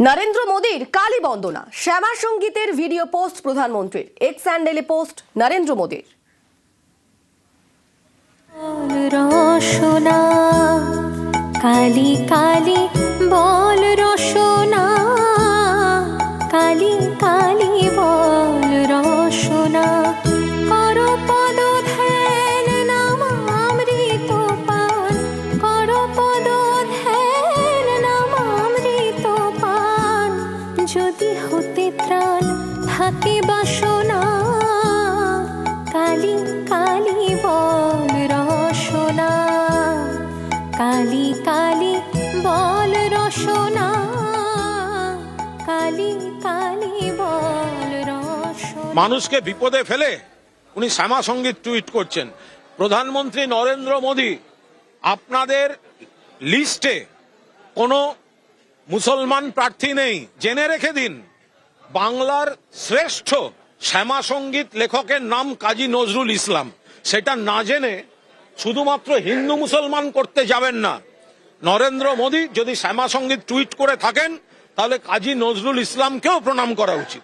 নরেন্দ্র মোদীর কালী বন্দনা, শ্যামা সঙ্গীতের video post প্রধানমন্ত্রীর। এক্স হ্যান্ডেলে পোস্ট নরেন্দ্র মোদীর। রসনা কালী কালী বল রসনা, কালী কালী বল রসনা, কর পদ ধ্যান নাম অমৃত পান, কর পদ ধ্যান নাম অমৃত পান, যদি হতে ত্রাণ থাকে বাসনা, কালী কালী বল রসনা, কালী কালী বল রসনা, কালী কালী বল রসনা। মানুষকে বিপদে ফেলে উনি শ্যামা সঙ্গীত টুইট করছেন। প্রধানমন্ত্রী নরেন্দ্র মোদী, আপনাদের লিস্টে কোনো মুসলমান প্রার্থী নেই, জেনে রেখে দিন। বাংলার শ্রেষ্ঠ শ্যামা সঙ্গীত লেখকের নাম কাজী নজরুল ইসলাম। সেটা না জেনে শুধুমাত্র হিন্দু মুসলমান করতে যাবেন না। নরেন্দ্র মোদী যদি শ্যামা সঙ্গীত টুইট করে থাকেন, তাহলে কাজী নজরুল ইসলামকেও প্রণাম করা উচিত।